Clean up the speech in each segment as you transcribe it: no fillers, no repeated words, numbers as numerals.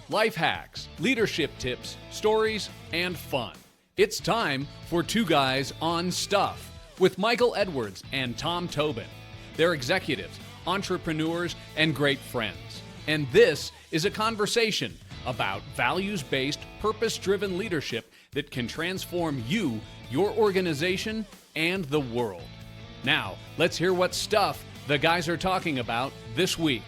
life hacks, leadership tips, stories, and fun. It's time for Two Guys on Stuff with Michael Edwards and Tom Tobin. They're executives, entrepreneurs, and great friends. And this is a conversation about values-based, purpose-driven leadership that can transform you, your organization, and the world. Now, let's hear what stuff the guys are talking about this week.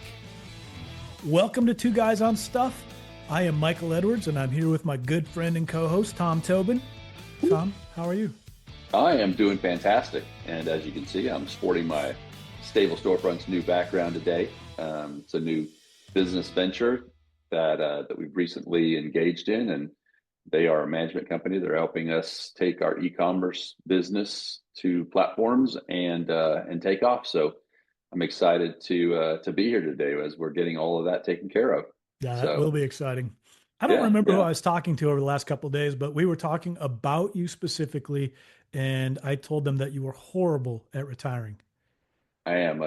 Welcome to Two Guys on Stuff. I am Michael Edwards, and I'm here with my good friend and co-host, Tom Tobin. Tom, how are you? I am doing fantastic. And as you can see, I'm sporting my Stable Storefront's new background today. It's a new business venture that we've recently engaged in, and they are a management company. They're helping us take our e-commerce business to platforms and take off. So I'm excited to be here today as we're getting all of that taken care of. Yeah, that will be exciting. I don't remember who I was talking to over the last couple of days, but we were talking about you specifically, and I told them that you were horrible at retiring. I am.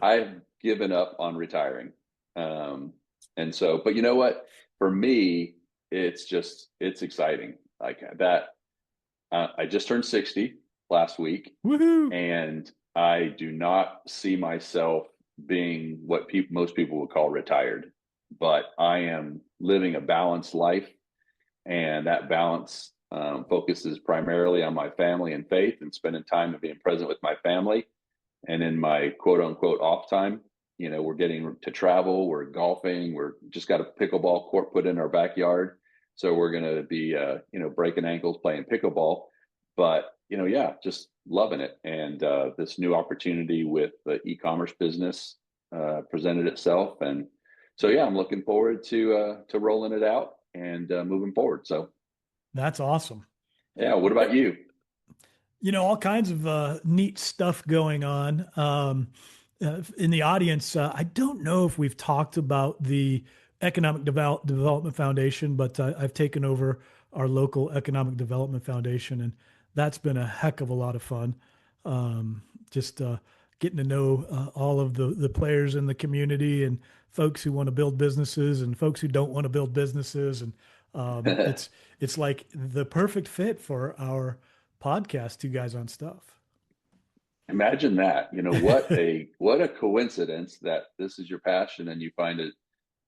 I've given up on retiring. And so, but you know what? For me, it's exciting. Like that. I just turned 60 last week. Woohoo! And I do not see myself being what most people would call retired, but I am living a balanced life, and that balance focuses primarily on my family and faith and spending time and being present with my family. And in my quote unquote off time, you know, we're getting to travel, we're golfing, we're just got a pickleball court put in our backyard. So we're going to be, breaking ankles playing pickleball, but just loving it. And this new opportunity with the e-commerce business presented itself. And so, I'm looking forward to rolling it out and moving forward. So that's awesome. Yeah. What about you? You know, all kinds of neat stuff going on. In the audience, I don't know if we've talked about the Economic Development Foundation, but I've taken over our local Economic Development Foundation, and that's been a heck of a lot of fun. Getting to know all of the players in the community and folks who want to build businesses and folks who don't want to build businesses. And it's like the perfect fit for our podcast, Two Guys on Stuff. Imagine that. What a coincidence that this is your passion and you find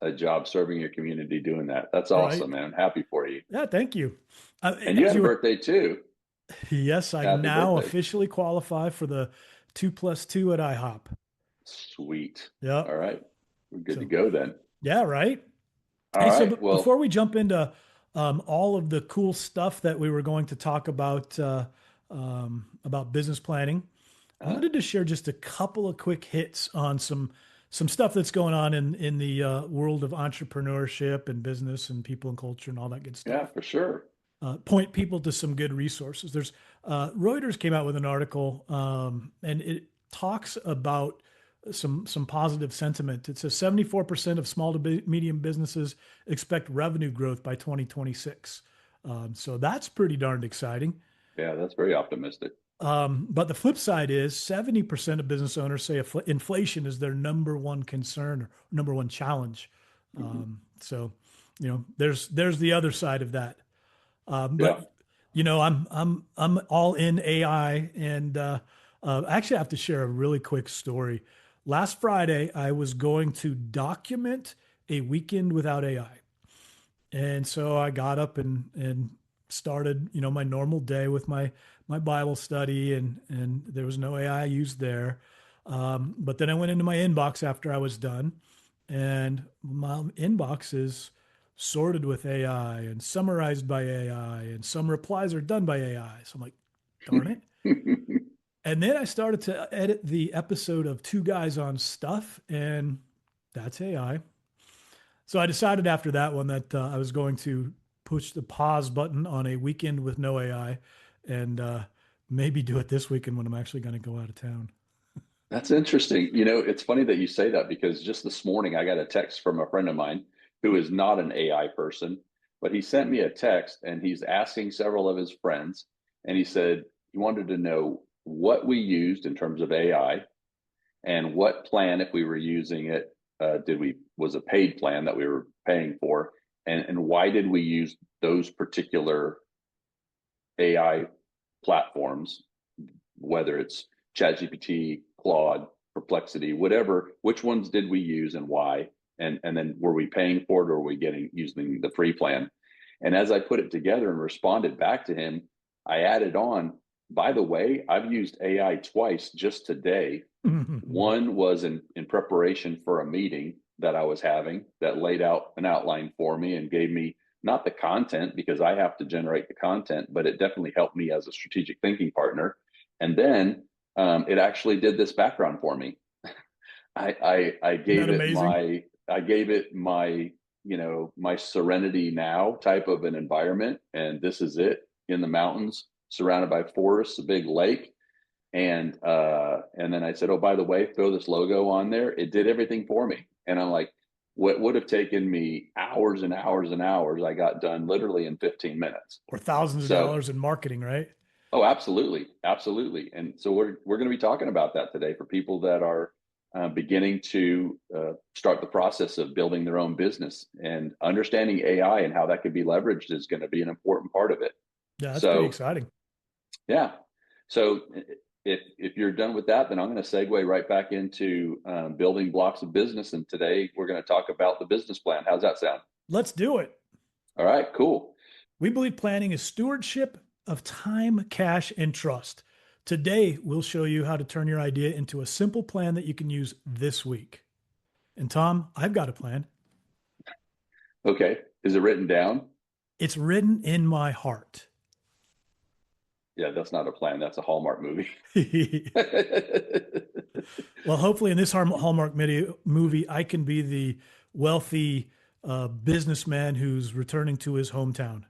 a job serving your community doing that. That's awesome, man. I'm happy for you. Yeah, thank you. And you have a birthday too. Yes, I now officially qualify for the 2+2 at IHOP. Sweet. Yeah. All right. We're good to go then. Yeah, right. All right. So before we jump into all of the cool stuff that we were going to talk about business planning, I wanted to share just a couple of quick hits on some stuff that's going on in the world of entrepreneurship and business and people and culture and all that good stuff. Yeah, for sure. Point people to some good resources. There's Reuters came out with an article, and it talks about some positive sentiment. It says 74% of small to medium businesses expect revenue growth by 2026. So that's pretty darned exciting. Yeah, that's very optimistic. But the flip side is 70% of business owners say inflation is their number one concern or number one challenge. Mm-hmm. So, there's the other side of that. I'm all in AI, and actually I have to share a really quick story. Last Friday, I was going to document a weekend without AI. And so I got up and started, my normal day with my Bible study, and there was no AI used there. But then I went into my inbox after I was done, and my inbox is sorted with AI and summarized by AI, and some replies are done by AI. So I'm like, darn it. And then I started to edit the episode of Two Guys on Stuff, and that's AI. So I decided after that one that I was going to push the pause button on a weekend with no AI, and maybe do it this weekend when I'm actually going to go out of town. That's interesting. It's funny that you say that, because just this morning I got a text from a friend of mine who is not an AI person, but he sent me a text and he's asking several of his friends, and he said he wanted to know what we used in terms of AI and what plan, if we were using it, did we was a paid plan that we were paying for, and why did we use those particular AI platforms, whether it's ChatGPT, Claude, Perplexity, whatever, which ones did we use and why? And then were we paying for it, or were we using the free plan? And as I put it together and responded back to him, I added on, by the way, I've used AI twice just today. One was in preparation for a meeting that I was having that laid out an outline for me and gave me not the content, because I have to generate the content, but it definitely helped me as a strategic thinking partner. And then it actually did this background for me. I gave it my my Serenity Now type of an environment, and this is it in the mountains, surrounded by forests, a big lake. And then I said, oh, by the way, throw this logo on there. It did everything for me. And I'm like, what would have taken me hours and hours and hours, I got done literally in 15 minutes. Or thousands of dollars in marketing, right? Oh, absolutely. Absolutely. And so we're going to be talking about that today for people that are beginning to start the process of building their own business, and understanding AI and how that could be leveraged is going to be an important part of it. Yeah, that's pretty exciting. Yeah. So if you're done with that, then I'm going to segue right back into building blocks of business. And today we're going to talk about the business plan. How's that sound? Let's do it. All right, cool. We believe planning is stewardship of time, cash, and trust. Today, we'll show you how to turn your idea into a simple plan that you can use this week. And Tom, I've got a plan. Okay. Is it written down? It's written in my heart. Yeah, that's not a plan. That's a Hallmark movie. Well, hopefully in this Hallmark movie, I can be the wealthy businessman who's returning to his hometown.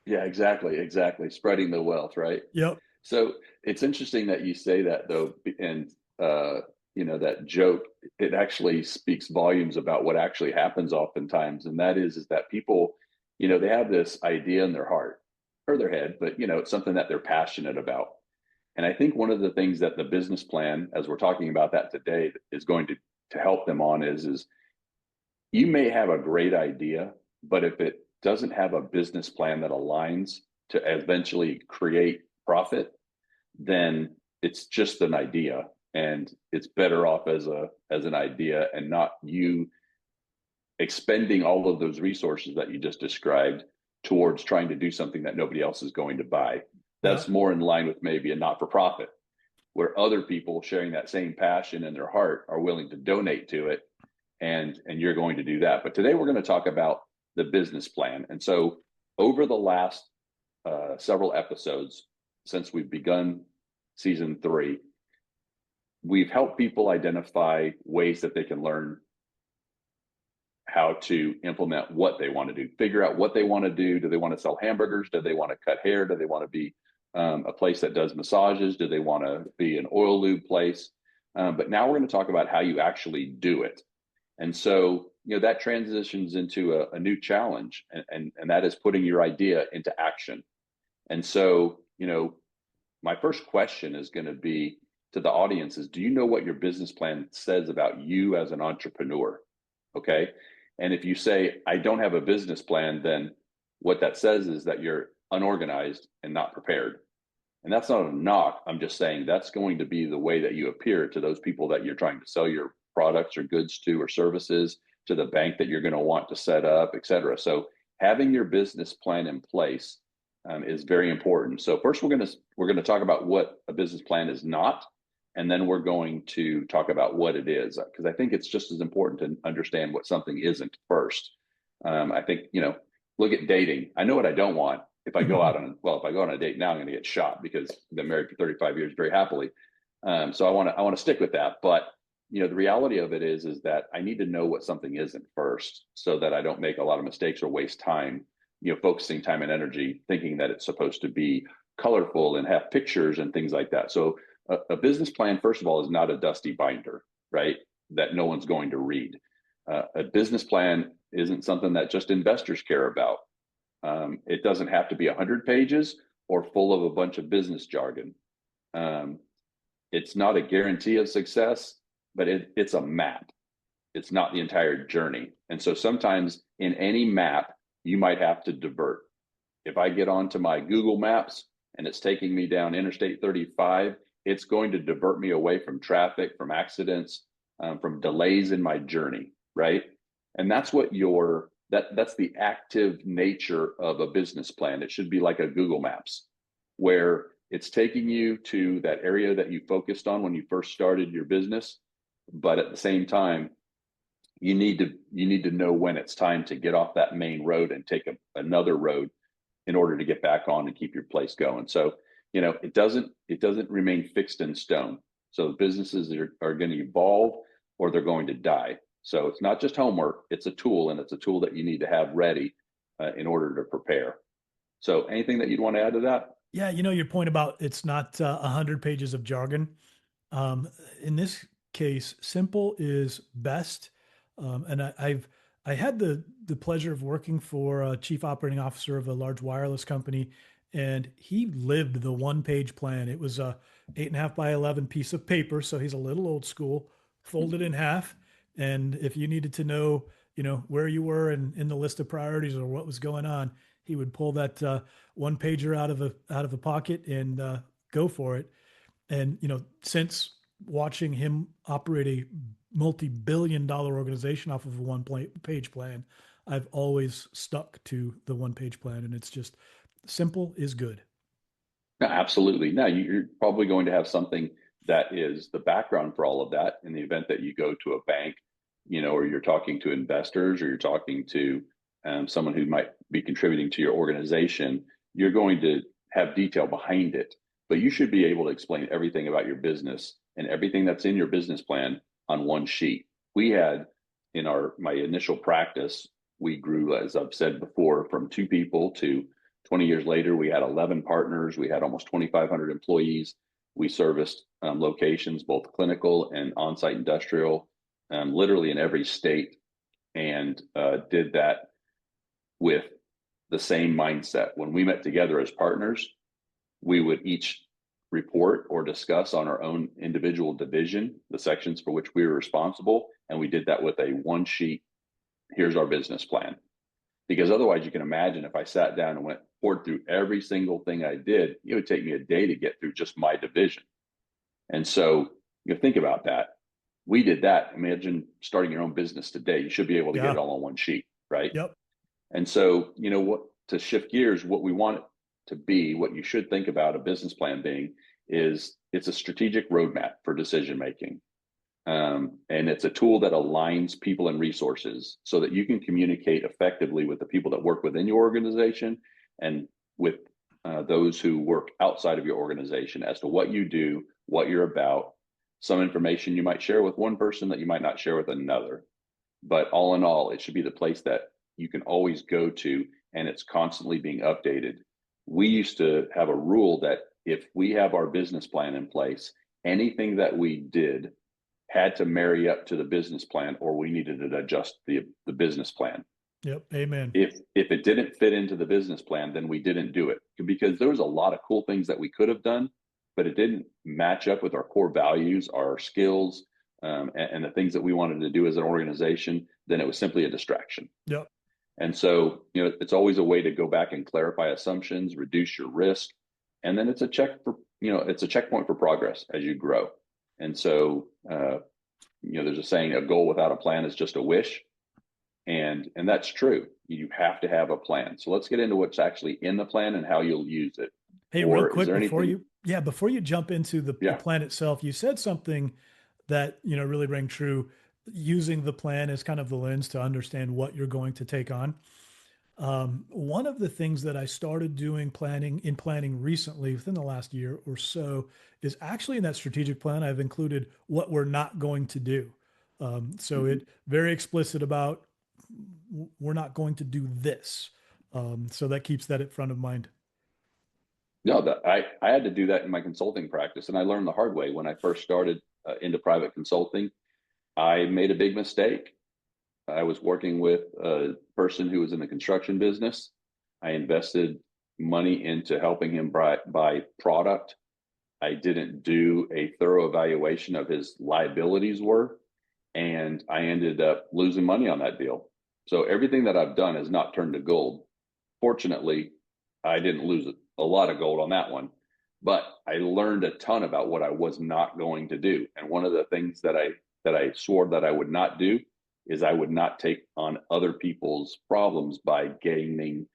Yeah, exactly. Spreading the wealth, right? Yep. So it's interesting that you say that, though. And, that joke, it actually speaks volumes about what actually happens oftentimes. And that is that people, they have this idea in their heart or their head, but, it's something that they're passionate about. And I think one of the things that the business plan, as we're talking about that today, is going to help them on is you may have a great idea, but if it doesn't have a business plan that aligns to eventually create profit, then it's just an idea, and it's better off as an idea, and not you expending all of those resources that you just described towards trying to do something that nobody else is going to buy. That's more in line with maybe a not-for-profit, where other people sharing that same passion in their heart are willing to donate to it, and you're going to do that. But today we're going to talk about the business plan. And so over the last several episodes, since we've begun season 3, we've helped people identify ways that they can learn how to implement what they want to do, figure out what they want to do. Do they want to sell hamburgers? Do they want to cut hair? Do they want to be a place that does massages? Do they want to be an oil lube place? But now we're going to talk about how you actually do it. And so, that transitions into a new challenge, and that is putting your idea into action. And so, my first question is going to be to the audience is, do you know what your business plan says about you as an entrepreneur? Okay. And if you say, I don't have a business plan, then what that says is that you're unorganized and not prepared. And that's not a knock. I'm just saying that's going to be the way that you appear to those people that you're trying to sell your products or goods to, or services, to the bank that you're going to want to set up, et cetera. So having your business plan in place is very important. So first we're going to talk about what a business plan is not, and then we're going to talk about what it is, because I think it's just as important to understand what something isn't first. I think, look at dating. I know what I don't want. If I go out on a date now, I'm going to get shot because I've been married for 35 years very happily. So I want to stick with that. But the reality of it is that I need to know what something isn't first, so that I don't make a lot of mistakes or waste time, focusing time and energy thinking that it's supposed to be colorful and have pictures and things like that. So a business plan, first of all, is not a dusty binder, right, that no one's going to read. A business plan isn't something that just investors care about. It doesn't have to be 100 pages or full of a bunch of business jargon. It's not a guarantee of success, but it's a map. It's not the entire journey. And so sometimes in any map, you might have to divert. If I get onto my Google Maps and it's taking me down Interstate 35, it's going to divert me away from traffic, from accidents, from delays in my journey, right? And that's what that's the active nature of a business plan. It should be like a Google Maps, where it's taking you to that area that you focused on when you first started your business, but at the same time, you need to know when it's time to get off that main road and take another road in order to get back on and keep your place going. So, it doesn't remain fixed in stone. So businesses are going to evolve, or they're going to die. So it's not just homework, it's a tool, and it's a tool that you need to have ready in order to prepare. So anything that you'd want to add to that? Yeah, your point about it's not 100 pages of jargon. In this case, simple is best. And I had the pleasure of working for a chief operating officer of a large wireless company, and he lived the 1-page plan. It was a 8.5 by 11 piece of paper, so he's a little old school, folded in half. And if you needed to know, where you were in the list of priorities or what was going on, he would pull that 1-pager out of a pocket and go for it. And since watching him operate a multi-billion-dollar organization off of a 1-page plan, I've always stuck to the 1-page plan, and it's just simple is good. No, absolutely. Now, you're probably going to have something that is the background for all of that in the event that you go to a bank, or you're talking to investors, or you're talking to someone who might be contributing to your organization. You're going to have detail behind it, but you should be able to explain everything about your business and everything that's in your business plan on one sheet. We had in my initial practice, we grew, as I've said before, from 2 people to 20 years later, we had 11 partners. We had almost 2,500 employees. We serviced locations, both clinical and on-site industrial, literally in every state, and did that with the same mindset. When we met together as partners, we would each report or discuss on our own individual division, the sections for which we were responsible. And we did that with a 1-sheet, here's our business plan. Because otherwise, you can imagine if I sat down and poured through every single thing I did, it would take me a day to get through just my division. And so think about that. We did that. Imagine starting your own business today. You should be able to get it all on 1 sheet, right? Yep. And so, to shift gears, what we want it to be, what you should think about a business plan being, is it's a strategic roadmap for decision making. And it's a tool that aligns people and resources so that you can communicate effectively with the people that work within your organization and with those who work outside of your organization as to what you do, what you're about, some information you might share with one person that you might not share with another. But all in all, it should be the place that you can always go to, and it's constantly being updated. We used to have a rule that if we have our business plan in place, anything that we did had to marry up to the business plan, or we needed to adjust the business plan. Yep. Amen. If it didn't fit into the business plan, then we didn't do it, because there was a lot of cool things that we could have done, but it didn't match up with our core values, our skills, and the things that we wanted to do as an organization. Then it was simply a distraction. Yep. And so, it's always a way to go back and clarify assumptions, reduce your risk. And then it's a checkpoint for progress as you grow. And so, there's a saying, a goal without a plan is just a wish. And that's true. You have to have a plan. So let's get into what's actually in the plan and how you'll use it. Hey, real quick, before you jump into the plan itself, you said something that, really rang true, using the plan as kind of the lens to understand what you're going to take on. One of the things that I started doing planning recently within the last year or so is actually in that strategic plan, I've included what we're not going to do. So it very explicit about we're not going to do this. So that keeps that at front of mind. No, I had to do that in my consulting practice, and I learned the hard way when I first started into private consulting. I made a big mistake. I was working with a person who was in the construction business. I invested money into helping him buy product. I didn't do a thorough evaluation of his liabilities were. and I ended up losing money on that deal. So everything that I've done has not turned to gold. Fortunately, I didn't lose a lot of gold on that one, but I learned a ton about what I was not going to do. And one of the things that I swore that I would not do is I would not take on other people's problems by gaining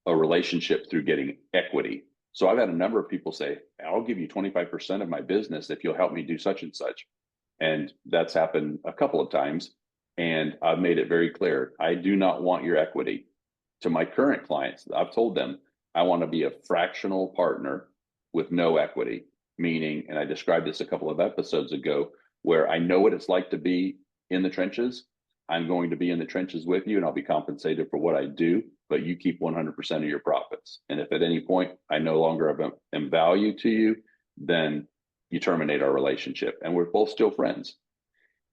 a relationship through getting equity. So I've had a number of people say, I'll give you 25% of my business if you'll help me do such and such. And that's happened a couple of times. And I've made it very clear, I do not want your equity. To my current clients, I've told them, I want to be a fractional partner with no equity, meaning, and I described this a couple of episodes ago, where I know what it's like to be in the trenches. I'm going to be in the trenches with you and I'll be compensated for what I do, but you keep 100% of your profits. And if at any point I no longer am value to you, then you terminate our relationship and we're both still friends.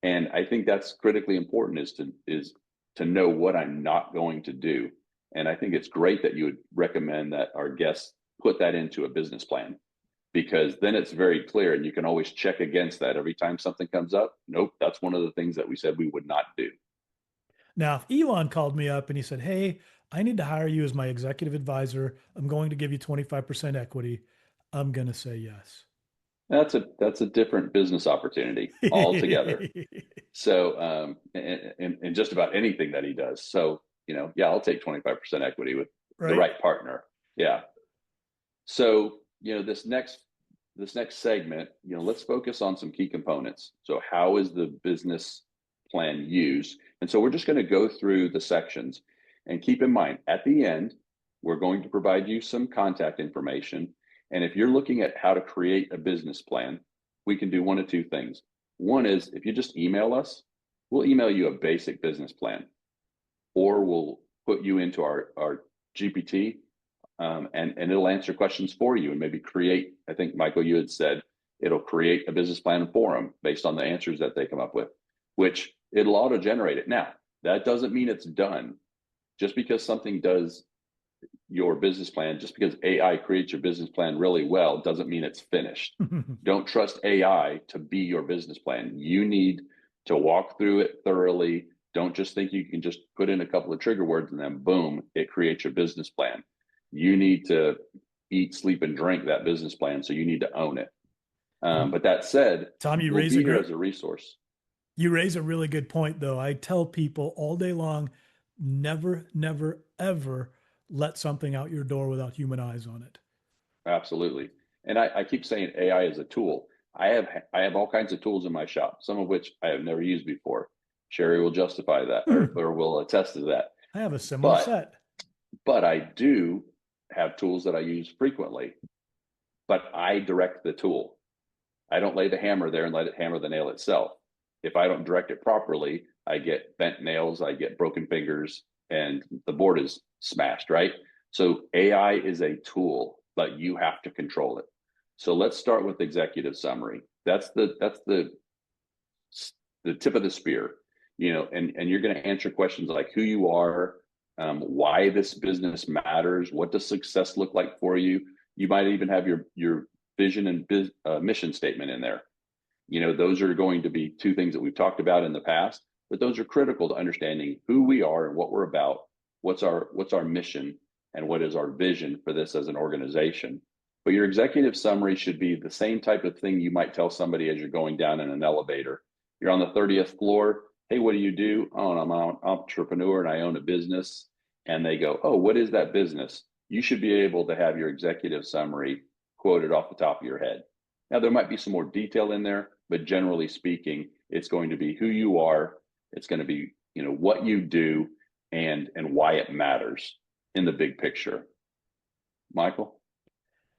And I think that's critically important, is to know what I'm not going to do. And I think it's great that you would recommend that our guests put that into a business plan, because then it's very clear and you can always check against that every time something comes up. Nope, that's one of the things that we said we would not do. Now, if Elon called me up and he said, hey, I need to hire you as my executive advisor, I'm going to give you 25% equity, I'm going to say yes. That's a different business opportunity altogether. So, and just about anything that he does. So, yeah, I'll take 25% equity with the right partner. Yeah. So, this next segment, let's focus on some key components. So how is the business plan used? And so we're just going to go through the sections, and keep in mind, at the end, we're going to provide you some contact information. And if you're looking at how to create a business plan, we can do one of two things. One is, if you just email us, we'll email you a basic business plan, or we'll put you into our GPT, and it'll answer questions for you and maybe create, I think, Michael, you had said, it'll create a business plan for them based on the answers that they come up with, which it'll auto-generate it. Now, that doesn't mean it's done. Just because something does your business plan, just because AI creates your business plan really well, doesn't mean it's finished. Don't trust AI to be your business plan. You need to walk through it thoroughly. Don't just think you can just put in a couple of trigger words and then boom, it creates your business plan. You need to eat, sleep, and drink that business plan. So you need to own it. But that said, Tom, we'll be here as a resource. You raise a really good point, though. I tell people all day long, never, never, ever let something out your door without human eyes on it. Absolutely. And I keep saying AI is a tool. I have all kinds of tools in my shop, some of which I have never used before. Sherry will justify that or will attest to that. I have a similar set. But I do have tools that I use frequently, but I direct the tool. I don't lay the hammer there and let it hammer the nail itself. If I don't direct it properly, I get bent nails, I get broken fingers, and the board is smashed, right? So AI is a tool, but you have to control it. So let's start with executive summary. That's the tip of the spear, and you're going to answer questions like who you are, why this business matters, what does success look like for you. You might even have your vision and mission statement in there. Those are going to be two things that we've talked about in the past, but those are critical to understanding who we are and what we're about, what's our mission, and what is our vision for this as an organization. But your executive summary should be the same type of thing you might tell somebody as you're going down in an elevator. You're on the 30th floor. Hey, what do you do? Oh, I'm an entrepreneur and I own a business. And they go, oh, what is that business? You should be able to have your executive summary quoted off the top of your head. Now, there might be some more detail in there, but generally speaking, it's going to be who you are. It's going to be, what you do and why it matters in the big picture. Michael?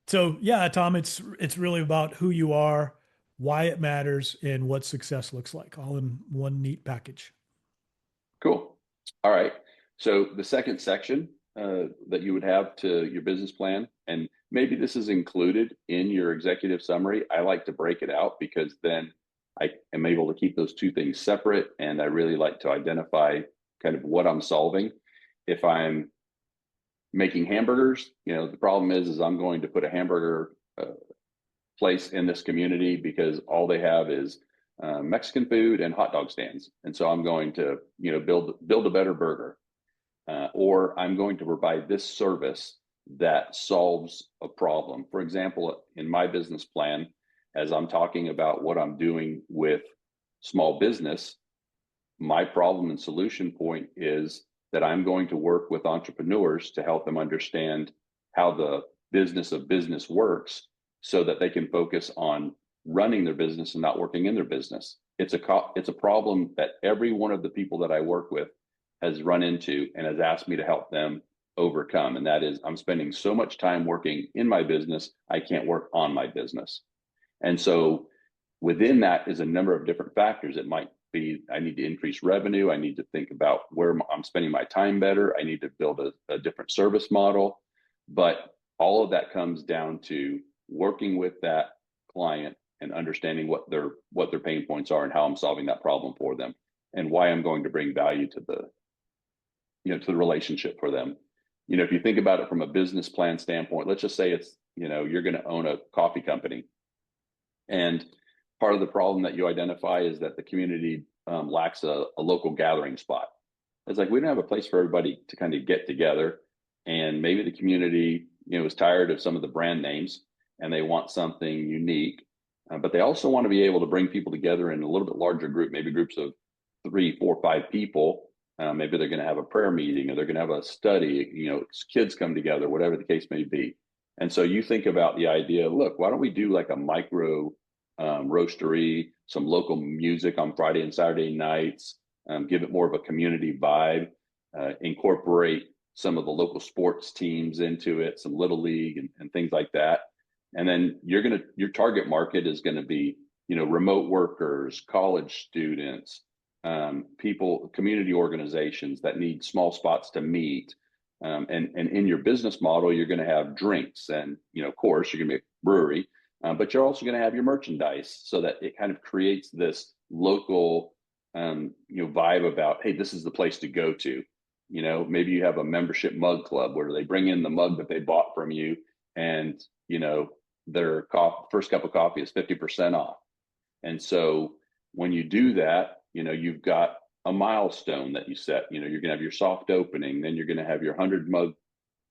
So yeah, Tom, it's really about who you are, why it matters, and what success looks like, all in one neat package. Cool. All right. So the second section that you would have to your business plan, and maybe this is included in your executive summary. I like to break it out because then I am able to keep those two things separate. And I really like to identify kind of what I'm solving. If I'm making hamburgers, the problem is I'm going to put a hamburger place in this community because all they have is Mexican food and hot dog stands. And so I'm going to, build a better burger, or I'm going to provide this service that solves a problem. For example, in my business plan, as I'm talking about what I'm doing with small business, my problem and solution point is that I'm going to work with entrepreneurs to help them understand how the business of business works so that they can focus on running their business and not working in their business. It's a problem that every one of the people that I work with has run into and has asked me to help them overcome. And that is, I'm spending so much time working in my business, I can't work on my business. And so within that is a number of different factors. It might be, I need to increase revenue. I need to think about where I'm spending my time better. I need to build a different service model. But all of that comes down to working with that client and understanding what their pain points are and how I'm solving that problem for them and why I'm going to bring value to the relationship for them. If you think about it from a business plan standpoint, let's just say it's, you're going to own a coffee company. And part of the problem that you identify is that the community lacks a local gathering spot. It's like, we don't have a place for everybody to kind of get together. And maybe the community, is tired of some of the brand names and they want something unique. But they also want to be able to bring people together in a little bit larger group, maybe groups of 3, 4, 5 people. Maybe they're going to have a prayer meeting or they're going to have a study, kids come together, whatever the case may be. And so you think about the idea, look, why don't we do like a micro roastery, some local music on Friday and Saturday nights, give it more of a community vibe, incorporate some of the local sports teams into it, some little league and things like that. And then your target market is going to be, remote workers, college students, people, community organizations that need small spots to meet. And in your business model, you're going to have drinks and, of course, you're going to be a brewery, but you're also going to have your merchandise so that it kind of creates this local, vibe about, hey, this is the place to go to. Maybe you have a membership mug club where they bring in the mug that they bought from you and, their first cup of coffee is 50% off. And so when you do that, you've got a milestone that you set. You're going to have your soft opening, then you're going to have your 100 mug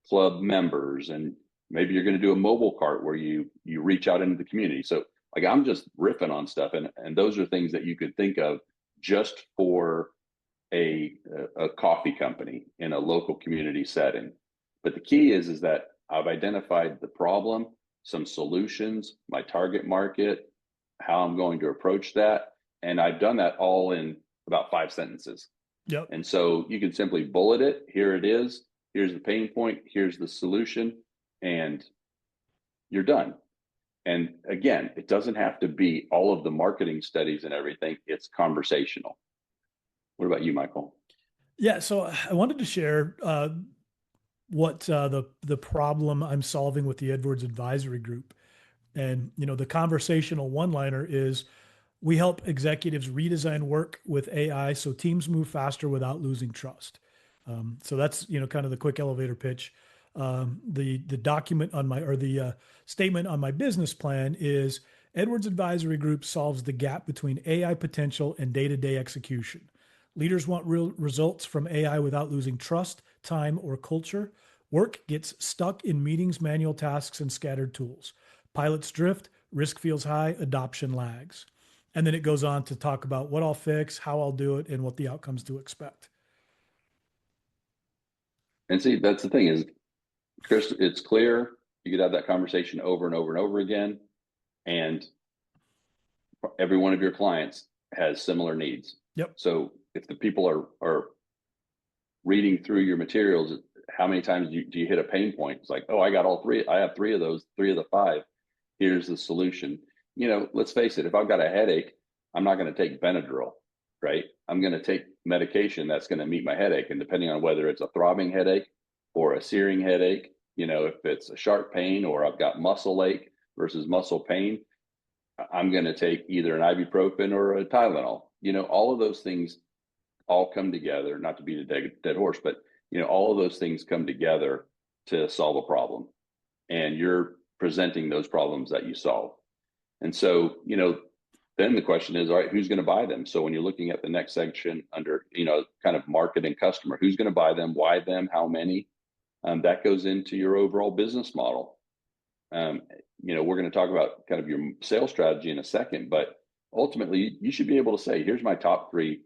club members, and maybe you're going to do a mobile cart where you reach out into the community. So like, I'm just riffing on stuff, and those are things that you could think of just for a coffee company in a local community setting. But the key is that I've identified the problem, some solutions, my target market, how I'm going to approach that. And I've done that all in about 5 sentences. Yep. And so you can simply bullet it. Here it is. Here's the pain point. Here's the solution. And you're done. And again, it doesn't have to be all of the marketing studies and everything. It's conversational. What about you, Michael? Yeah. So I wanted to share what the problem I'm solving with the Edwards Advisory Group. And, the conversational one-liner is, we help executives redesign work with AI so teams move faster without losing trust. So that's, kind of the quick elevator pitch. The document on the statement on my business plan is, Edwards Advisory Group solves the gap between AI potential and day-to-day execution. Leaders want real results from AI without losing trust, time, or culture. Work gets stuck in meetings, manual tasks, and scattered tools. Pilots drift, risk feels high, adoption lags. And then it goes on to talk about what I'll fix, how I'll do it, and what the outcomes to expect. And see, that's the thing is, Chris, it's clear. You could have that conversation over and over and over again. And every one of your clients has similar needs. Yep. So if the people are reading through your materials, how many times do you hit a pain point? It's like, oh, I got all 3. I have 3 of those, 3 of the 5. Here's the solution. Let's face it, if I've got a headache, I'm not going to take Benadryl, right? I'm going to take medication that's going to meet my headache. And depending on whether it's a throbbing headache or a searing headache, if it's a sharp pain or I've got muscle ache versus muscle pain, I'm going to take either an ibuprofen or a Tylenol. All of those things all come together, not to beat a dead horse, but all of those things come together to solve a problem. And you're presenting those problems that you solve. And so, then the question is, all right, who's going to buy them? So when you're looking at the next section under, kind of market and customer, who's going to buy them, why them, how many, that goes into your overall business model. We're going to talk about kind of your sales strategy in a second, but ultimately you should be able to say, here's my top three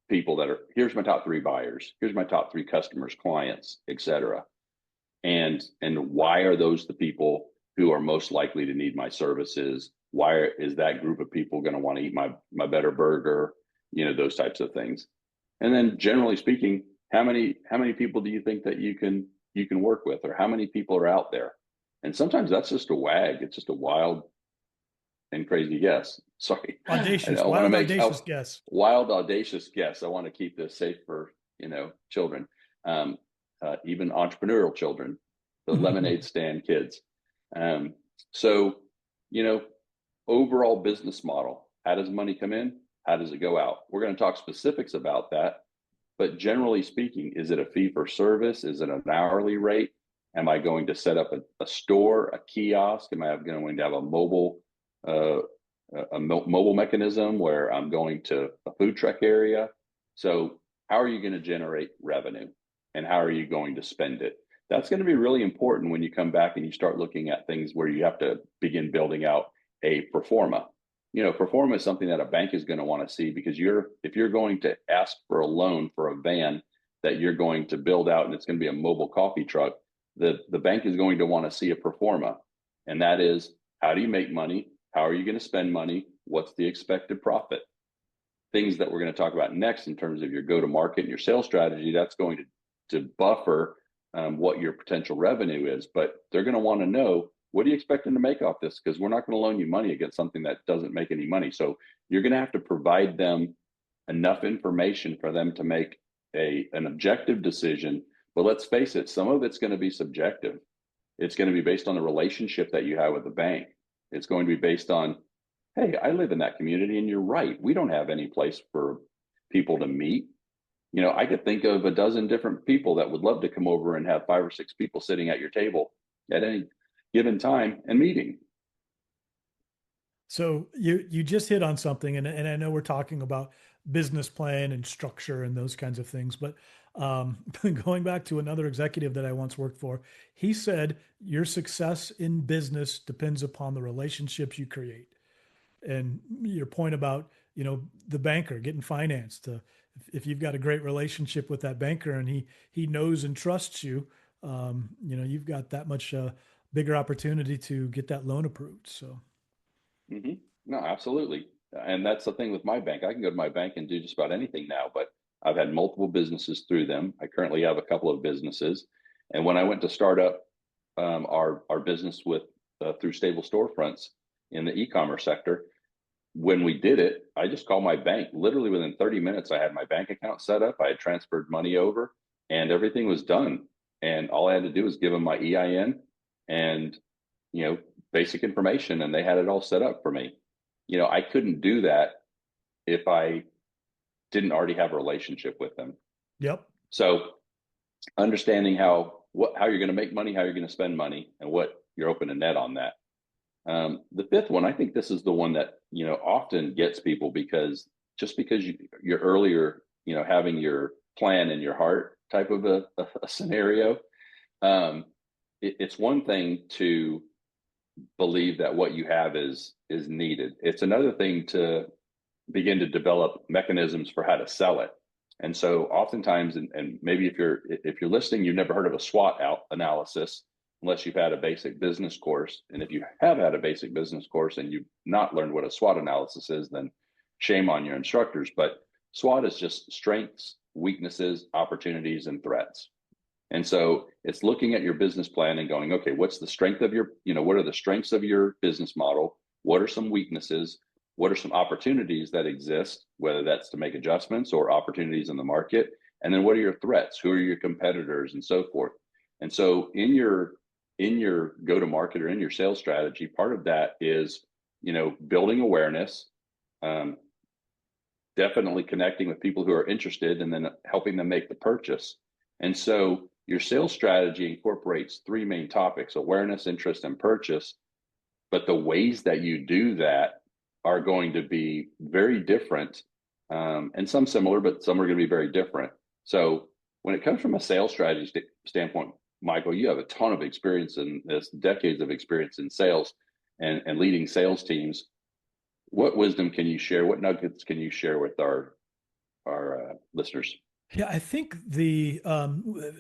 here's my top three buyers, here's my top three customers, clients, etc. And why are those the people who are most likely to need my services? Why is that group of people going to want to eat my better burger? Those types of things. And then generally speaking, how many people do you think that you can work with, or how many people are out there? And sometimes that's just a wag. It's just a wild and crazy guess. Sorry. Audacious, guess. Wild, audacious guess. I want to keep this safe for, children, even entrepreneurial children, the lemonade stand kids. So, overall business model, how does money come in? How does it go out? We're going to talk specifics about that. But generally speaking, is it a fee for service? Is it an hourly rate? Am I going to set up a store, a kiosk? Am I going to have a mobile mechanism where I'm going to a food truck area? So how are you going to generate revenue, and how are you going to spend it? That's going to be really important when you come back and you start looking at things where you have to begin building out a pro forma. Pro forma is something that a bank is going to want to see, because if you're going to ask for a loan for a van that you're going to build out, and it's going to be a mobile coffee truck, the bank is going to want to see a pro forma. And that is, how do you make money? How are you going to spend money? What's the expected profit? Things that we're going to talk about next in terms of your go-to-market and your sales strategy, that's going to buffer what your potential revenue is. But they're going to want to know, what are you expecting to make off this? Because we're not going to loan you money against something that doesn't make any money. So you're going to have to provide them enough information for them to make an objective decision. But let's face it, some of it's going to be subjective. It's going to be based on the relationship that you have with the bank. It's going to be based on, hey, I live in that community, and you're right, we don't have any place for people to meet. I could think of a dozen different people that would love to come over and have 5 or 6 people sitting at your table at any given time and meeting. So you just hit on something, and I know we're talking about business plan and structure and those kinds of things, but going back to another executive that I once worked for, he said your success in business depends upon the relationships you create. And your point about, the banker getting financed, if you've got a great relationship with that banker and he knows and trusts you, you've got that much bigger opportunity to get that loan approved. So. Mm-hmm. No, absolutely. And that's the thing with my bank. I can go to my bank and do just about anything now, but I've had multiple businesses through them. I currently have a couple of businesses. And when I went to start up our business through Stable Storefronts in the e-commerce sector, when we did it, I just called my bank. Literally within 30 minutes, I had my bank account set up. I had transferred money over, and everything was done. And all I had to do was give them my EIN and, basic information, and they had it all set up for me. I couldn't do that if I didn't already have a relationship with them. Yep. So understanding how you're going to make money, how you're going to spend money, and what you're open to net on that. The fifth one, I think this is the one that, often gets people, because you're earlier, having your plan in your heart type of a scenario. It's one thing to believe that what you have is needed. It's another thing to begin to develop mechanisms for how to sell it. And so oftentimes, and maybe if you're listening, you've never heard of a SWOT analysis unless you've had a basic business course. And if you have had a basic business course and you've not learned what a SWOT analysis is, then shame on your instructors. But SWOT is just strengths, weaknesses, opportunities, and threats. And so it's looking at your business plan and going, okay, what's the strength of what are the strengths of your business model? What are some weaknesses? What are some opportunities that exist, whether that's to make adjustments or opportunities in the market? And then what are your threats? Who are your competitors, and so forth? And so in your go-to-market or in your sales strategy, part of that is, building awareness, definitely connecting with people who are interested, and then helping them make the purchase. And so your sales strategy incorporates 3 main topics: awareness, interest, and purchase. But the ways that you do that are going to be very different, and some similar, but some are going to be very different. So when it comes from a sales strategy standpoint, Michael, you have a ton of experience in this, decades of experience in sales and leading sales teams. What wisdom can you share? What nuggets can you share with our listeners? Yeah, I think the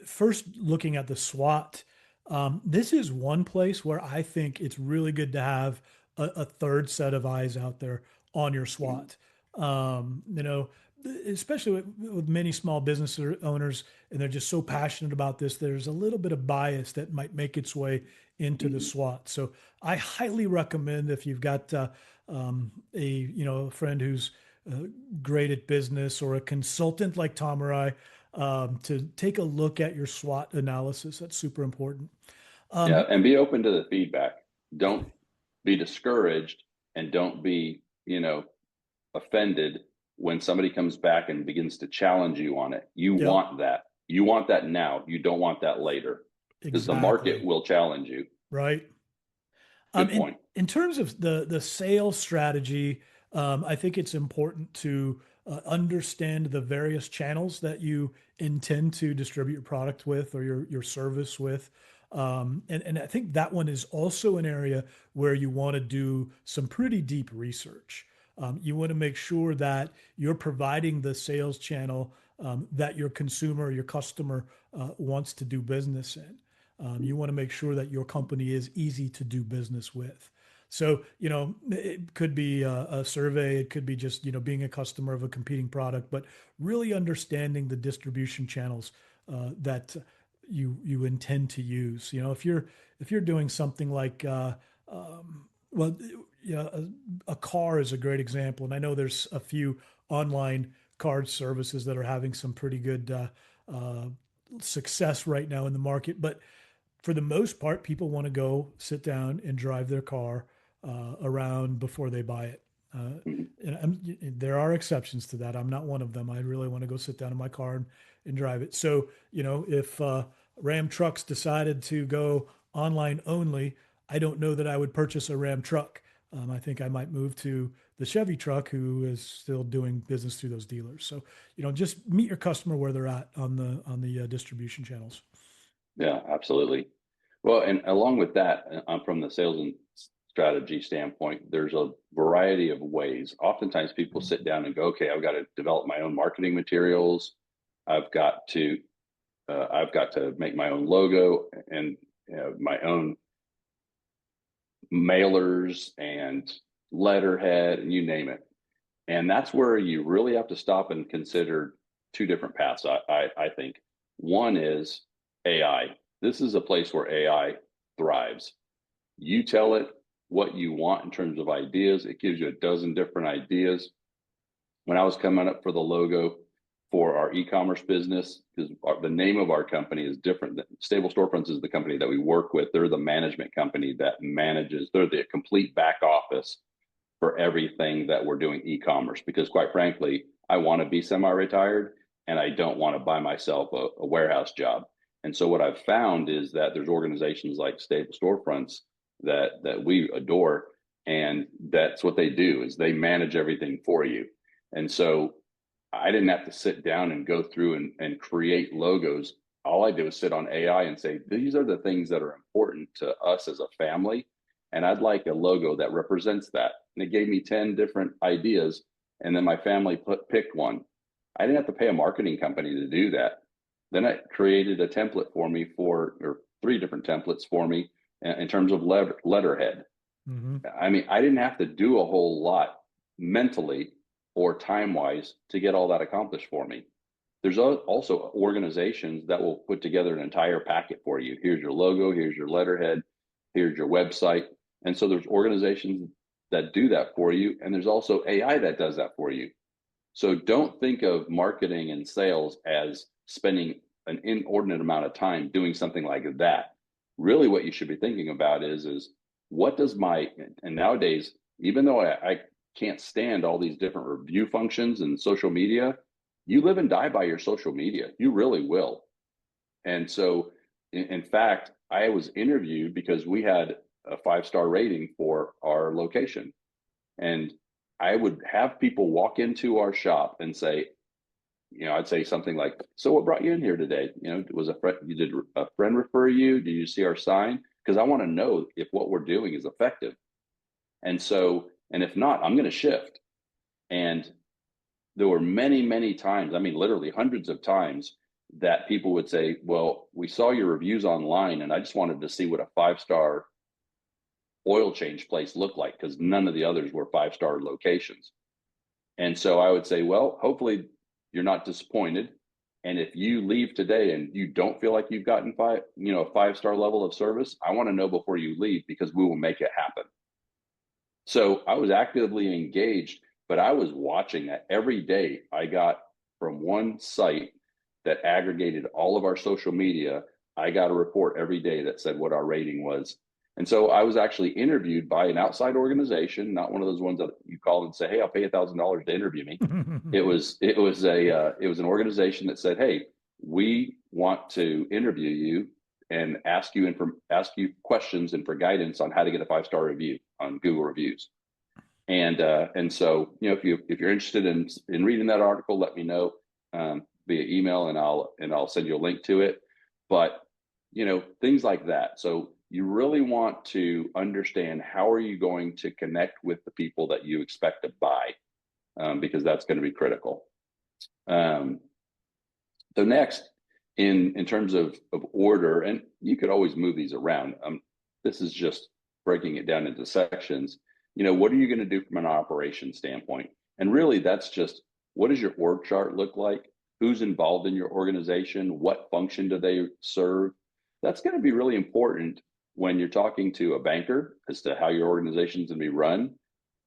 first looking at the SWOT, this is one place where I think it's really good to have a third set of eyes out there on your SWOT. You know, especially with many small business owners, and they're just so passionate about this. There's a little bit of bias that might make its way into the SWOT. So I highly recommend, if you've got a friend who's great at business, or a consultant like Tom or I, to take a look at your SWOT analysis. That's super important. Yeah, and be open to the feedback. Don't be discouraged, and don't be, offended when somebody comes back and begins to challenge you on it. You Yep. want that. You want that now. You don't want that later, because the market will challenge you. Right. Good point. In terms of the sales strategy, I think it's important to understand the various channels that you intend to distribute your product with, or your service with. And I think that one is also an area where you want to do some pretty deep research. You want to make sure that you're providing the sales channel that your consumer, your customer wants to do business in. You want to make sure that your company is easy to do business with. So, it could be a survey, it could be just, being a customer of a competing product, but really understanding the distribution channels that you intend to use. If you're doing something like, a car is a great example. And I know there's a few online card services that are having some pretty good success right now in the market. But for the most part, people want to go sit down and drive their car around before they buy it. And there are exceptions to that. I'm not one of them. I really want to go sit down in my car and drive it. So, if Ram Trucks decided to go online only, I don't know that I would purchase a Ram truck. I think I might move to the Chevy truck, who is still doing business through those dealers. So, just meet your customer where they're at on the distribution channels. Yeah, absolutely. Well, and along with that, from the sales and strategy standpoint, there's a variety of ways. Oftentimes people sit down and go, okay, I've got to develop my own marketing materials. I've got to make my own logo and my own mailers and letterhead, and you name it. And that's where you really have to stop and consider two different paths. I think one is AI. This is a place where AI thrives. You tell it what you want in terms of ideas. It gives you a dozen different ideas. When I was coming up for the logo for our e-commerce business, because the name of our company is different. Stable Storefronts is the company that we work with. They're the management company that manages, they're the complete back office for everything that we're doing e-commerce, because quite frankly, I want to be semi-retired and I don't want to buy myself a warehouse job. And so what I've found is that there's organizations like Stable Storefronts that we adore, and that's what they do, is they manage everything for you. And so I didn't have to sit down and go through and create logos. All I did was sit on AI and say, these are the things that are important to us as a family, and I'd like a logo that represents that. And it gave me 10 different ideas, and then my family picked one. I didn't have to pay a marketing company to do that. Then it created a template for me or 3 different templates for me in terms of letterhead. Mm-hmm. I mean, I didn't have to do a whole lot mentally or time-wise to get all that accomplished for me. There's also organizations that will put together an entire packet for you. Here's your logo, here's your letterhead, here's your website. And so there's organizations that do that for you. And there's also AI that does that for you. So don't think of marketing and sales as spending an inordinate amount of time doing something like that. Really what you should be thinking about is what does and nowadays, even though I can't stand all these different review functions and social media, you live and die by your social media. You really will. And so, in fact, I was interviewed because we had a 5-star rating for our location. And I would have people walk into our shop and say, I'd say something like, "So what brought you in here today? Was a friend, did a friend refer you? Did you see our sign? Because I want to know if what we're doing is effective. And if not, I'm going to shift." And there were many, many times, I mean, literally hundreds of times, that people would say, "Well, we saw your reviews online and I just wanted to see what a 5-star oil change place looked like, because none of the others were 5-star locations." And so I would say, "Well, hopefully you're not disappointed. And if you leave today and you don't feel like you've gotten a 5-star level of service, I want to know before you leave, because we will make it happen." So I was actively engaged, but I was watching that every day. I got from one site that aggregated all of our social media. I got a report every day that said what our rating was. And so I was actually interviewed by an outside organization, not one of those ones that you call and say, "Hey, I'll pay $1,000 to interview me." It was an organization that said, "Hey, we want to interview you and ask you questions and for guidance on how to get a 5-star review on Google reviews." And so, if you're interested in reading that article, let me know via email, and I'll send you a link to it. But things like that. So you really want to understand, how are you going to connect with the people that you expect to buy, because that's going to be critical. So next, in terms of order, and you could always move these around. This is just breaking it down into sections. What are you going to do from an operations standpoint? And really, that's just, what does your org chart look like? Who's involved in your organization? What function do they serve? That's going to be really important when you're talking to a banker as to how your organization is going to be run.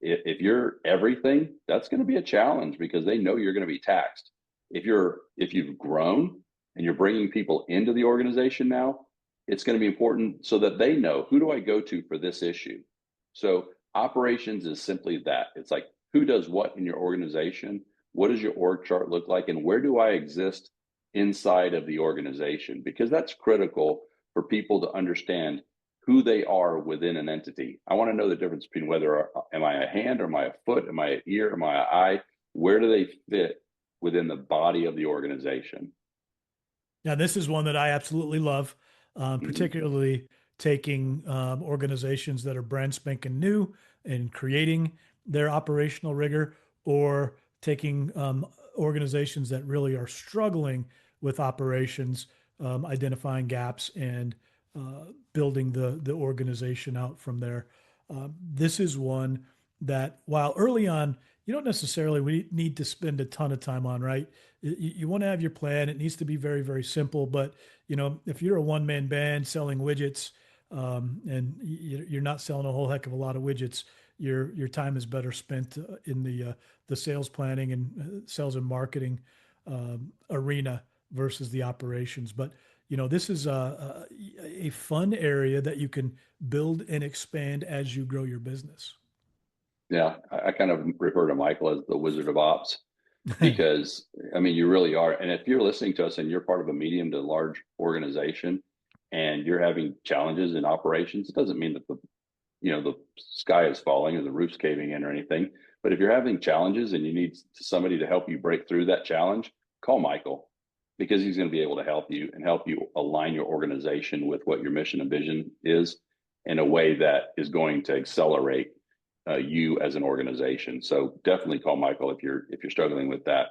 If you're everything, that's going to be a challenge, because they know you're going to be taxed. If you've grown and you're bringing people into the organization now, it's going to be important so that they know, who do I go to for this issue? So operations is simply that. It's like, who does what in your organization? What does your org chart look like? And where do I exist inside of the organization? Because that's critical for people to understand who they are within an entity. I want to know the difference between am I a hand, or am I a foot? Am I an ear? Am I an eye? Where do they fit within the body of the organization? Now, this is one that I absolutely love, particularly taking organizations that are brand spanking new and creating their operational rigor, or taking organizations that really are struggling with operations, identifying gaps, and building the organization out from there. This is one that, while early on, you don't necessarily need to spend a ton of time on, right? You want to have your plan. It needs to be very, very simple. But, if you're a one-man band selling widgets, and you're not selling a whole heck of a lot of widgets, your time is better spent in the sales planning and sales and marketing arena versus the operations. But this is a fun area that you can build and expand as you grow your business. Yeah, I kind of refer to Michael as the Wizard of Ops, because I mean, you really are. And if you're listening to us and you're part of a medium to large organization and you're having challenges in operations, it doesn't mean that the sky is falling or the roof's caving in or anything. But if you're having challenges and you need somebody to help you break through that challenge, call Michael, because he's going to be able to help you and help you align your organization with what your mission and vision is in a way that is going to accelerate you as an organization. So definitely call Michael if you're struggling with that.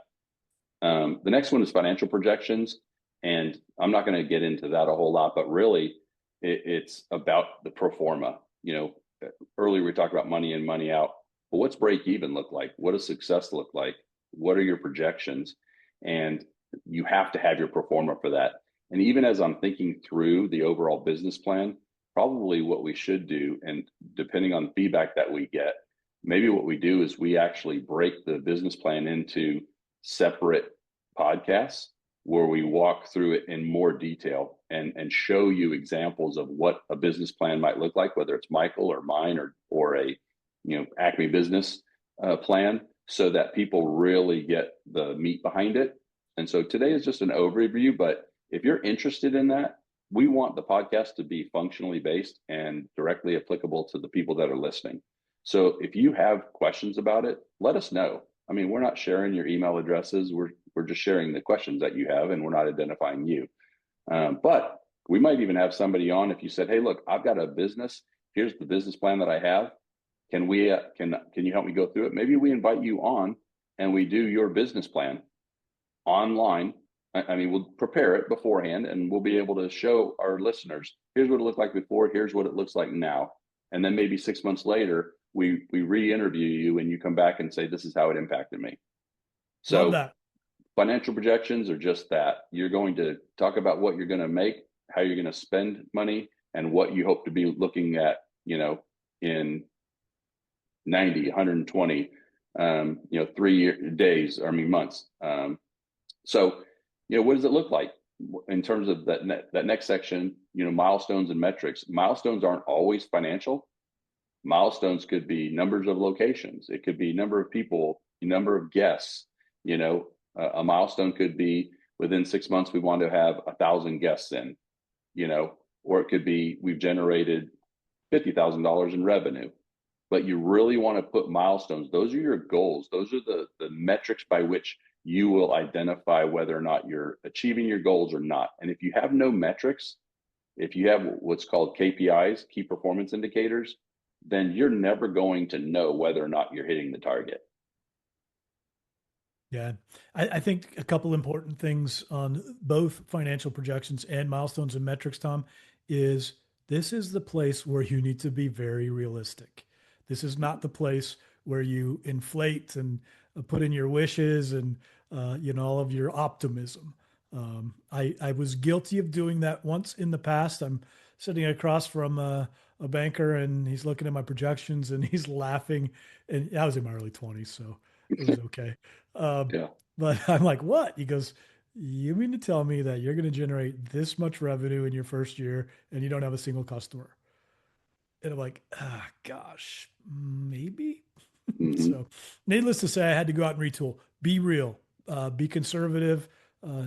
The next one is financial projections, and I'm not going to get into that a whole lot, but really it's about the pro forma. Earlier we talked about money in, money out, but what's break even look like? What does success look like? What are your projections? And you have to have your pro forma for that. And even as I'm thinking through the overall business plan, probably what we should do, and depending on feedback that we get, maybe what we do is we actually break the business plan into separate podcasts where we walk through it in more detail and show you examples of what a business plan might look like, whether it's Michael or mine or a Acme business plan, so that people really get the meat behind it. And so today is just an overview, but if you're interested in that, we want the podcast to be functionally based and directly applicable to the people that are listening. So if you have questions about it, let us know. I mean, we're not sharing your email addresses. We're just sharing the questions that you have, and we're not identifying you. But we might even have somebody on if you said, "Hey, look, I've got a business. Here's the business plan that I have. Can we can you help me go through it?" Maybe we invite you on and we do your business plan online. I mean, we'll prepare it beforehand, and we'll be able to show our listeners, here's what it looked like before, here's what it looks like now. And then maybe 6 months later, we re-interview you and you come back and say, this is how it impacted me. Love So that. financial projections are just that. You're going to talk about what you're going to make, how you're going to spend money, and what you hope to be looking at, in 90, 120, 3 days, months. So, what does it look like in terms of that next section, milestones and metrics? Milestones aren't always financial. Milestones could be numbers of locations. It could be number of people, number of guests. A milestone could be within 6 months, we want to have 1,000 guests in, or it could be we've generated $50,000 in revenue. But you really want to put milestones. Those are your goals. Those are the metrics by which you will identify whether or not you're achieving your goals or not. And if you have no metrics, if you have what's called KPIs, key performance indicators, then you're never going to know whether or not you're hitting the target. Yeah. I think a couple important things on both financial projections and milestones and metrics, Tom, is this is the place where you need to be very realistic. This is not the place where you inflate and put in your wishes and all of your optimism. I was guilty of doing that once in the past. I'm sitting across from a banker, and he's looking at my projections and he's laughing. And I was in my early 20s, so it was okay. Yeah. But I'm like, what? He goes, you mean to tell me that you're going to generate this much revenue in your first year and you don't have a single customer? And I'm like, gosh, maybe. Mm-hmm. So, needless to say, I had to go out and retool. Be real, be conservative.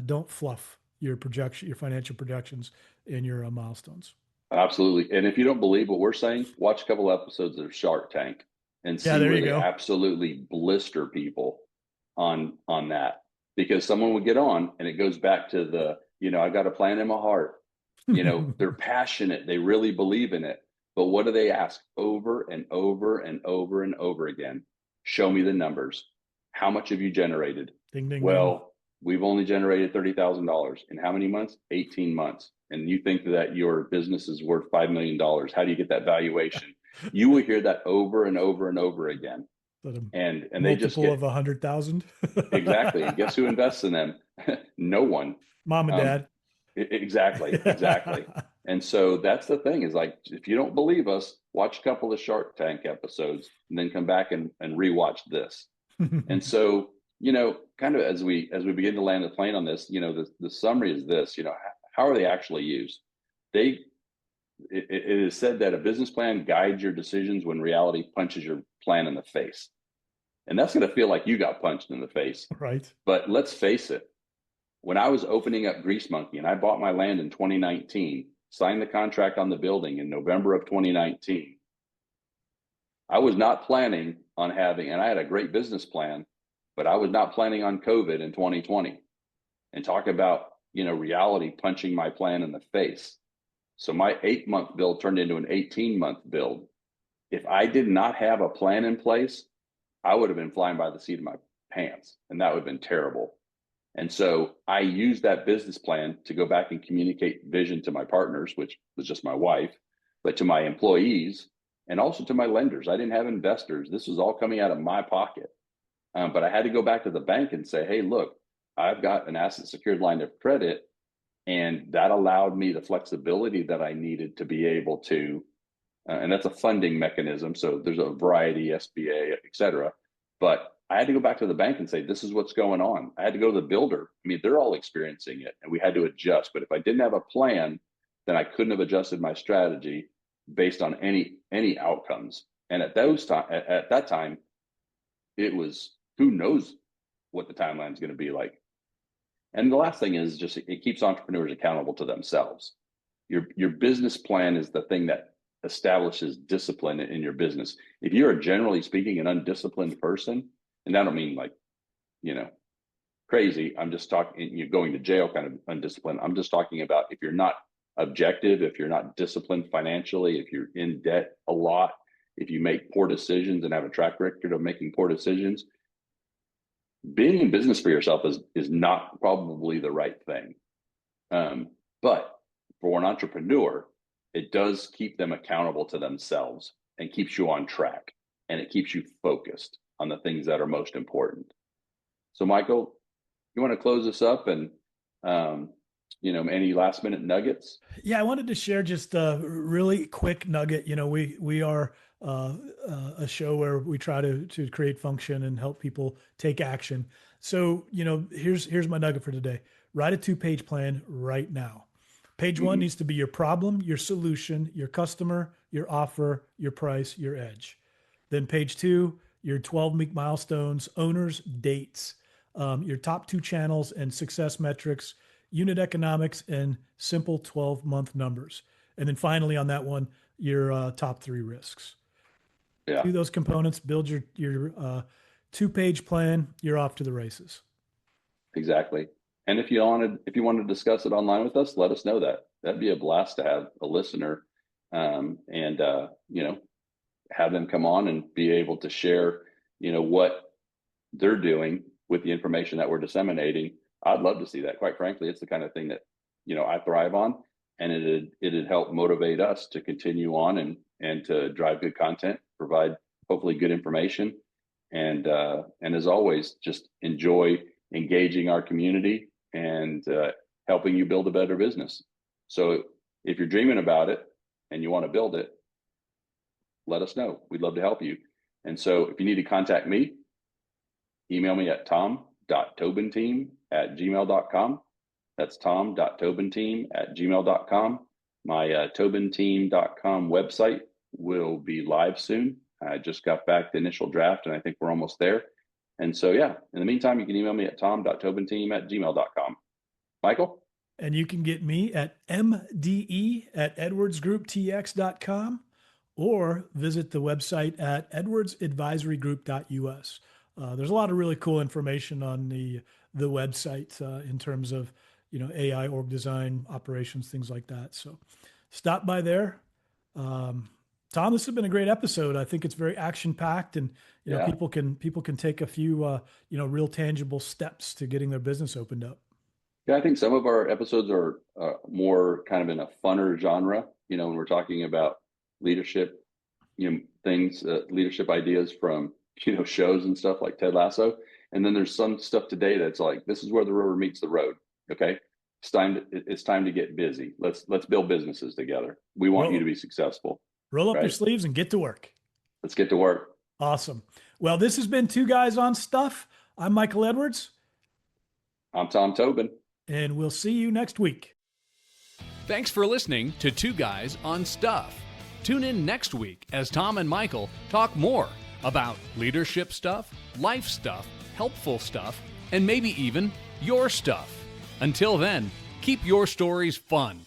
Don't fluff your projection, your financial projections, and your milestones. Absolutely. And if you don't believe what we're saying, watch a couple episodes of Shark Tank and Yeah, see there where you they go. absolutely blister people on that. Because someone would get on and it goes back to I got a plan in my heart. They're passionate. They really believe in it. But what do they ask over and over and over and over again? Show me the numbers. How much have you generated? Ding, ding, Well, ding. we've only generated $30,000 in how many months? 18 months. And you think that your business is worth $5 million. How do you get that valuation? You will hear that over and over and over again. And they just Multiple get of 100,000. exactly. And guess who invests in them? No one. Mom and dad. Exactly. And so that's the thing is like, if you don't believe us, watch a couple of Shark Tank episodes and then come back and rewatch this. And so, kind of as we begin to land the plane on this, the summary is this, how are they actually used? It is said that a business plan guides your decisions when reality punches your plan in the face. And that's going to feel like you got punched in the face. Right. But let's face it. When I was opening up Grease Monkey and I bought my land in 2019, signed the contract on the building in November of 2019, I was not planning on having, and I had a great business plan, but I was not planning on COVID in 2020. And talk about, reality punching my plan in the face. So my 8-month build turned into an 18-month build. If I did not have a plan in place, I would have been flying by the seat of my pants, and that would have been terrible. And so I used that business plan to go back and communicate vision to my partners, which was just my wife, but to my employees and also to my lenders. I didn't have investors. This was all coming out of my pocket. But I had to go back to the bank and say, hey, look, I've got an asset secured line of credit. And that allowed me the flexibility that I needed to be able to, and that's a funding mechanism. So there's a variety, SBA, et cetera. But I had to go back to the bank and say, this is what's going on. I had to go to the builder. I mean, they're all experiencing it and we had to adjust. But if I didn't have a plan, then I couldn't have adjusted my strategy based on any outcomes. And at that time, it was, who knows what the timeline is going to be like. And the last thing is just, it keeps entrepreneurs accountable to themselves. Your business plan is the thing that establishes discipline in your business. If you're generally speaking an undisciplined person, and I don't mean like, crazy, I'm just talking, you're going to jail kind of undisciplined. I'm just talking about if you're not objective, if you're not disciplined financially, if you're in debt a lot, if you make poor decisions and have a track record of making poor decisions, being in business for yourself is not probably the right thing. But for an entrepreneur, it does keep them accountable to themselves and keeps you on track, and it keeps you focused on the things that are most important. So Michael, you want to close this up and, any last minute nuggets? Yeah, I wanted to share just a really quick nugget. We are a show where we try to create function and help people take action. So, here's my nugget for today. Write a 2-page plan right now. Page one needs to be your problem, your solution, your customer, your offer, your price, your edge. Then page 2, your 12-week milestones, owners, dates, your top 2 channels and success metrics, unit economics, and simple 12-month numbers. And then finally on that one, your top 3 risks. Yeah. Do those components, build your 2-page plan, you're off to the races. Exactly. And if you wanted to discuss it online with us, let us know that. That'd be a blast to have a listener, and have them come on and be able to share, what they're doing with the information that we're disseminating. I'd love to see that. Quite frankly, it's the kind of thing that, I thrive on, and it'd help motivate us to continue on and to drive good content, provide hopefully good information. And as always, just enjoy engaging our community and helping you build a better business. So if you're dreaming about it and you want to build it, let us know. We'd love to help you. And so if you need to contact me, email me at tom.tobinteam@gmail.com. That's tom.tobinteam@gmail.com. My tobinteam.com website will be live soon. I just got back the initial draft, and I think we're almost there. And so, in the meantime, you can email me at tom.tobinteam@gmail.com. Michael? And you can get me at mde@edwardsgrouptx.com or visit the website at edwardsadvisorygroup.us. There's a lot of really cool information on the website in terms of, AI, org design, operations, things like that. So stop by there. Tom, this has been a great episode. I think it's very action packed, and people can take a few real tangible steps to getting their business opened up. Yeah, I think some of our episodes are more kind of in a funner genre. When we're talking about leadership, things, leadership ideas from shows and stuff like Ted Lasso. And then there's some stuff today that's like, this is where the rubber meets the road. Okay, it's time to get busy. Let's build businesses together. We want you to be successful. Roll up your sleeves and get to work. Let's get to work. Awesome. Well, this has been 2 Guys on Stuff. I'm Michael Edwards. I'm Tom Tobin. And we'll see you next week. Thanks for listening to 2 Guys on Stuff. Tune in next week as Tom and Michael talk more about leadership stuff, life stuff, helpful stuff, and maybe even your stuff. Until then, keep your stories fun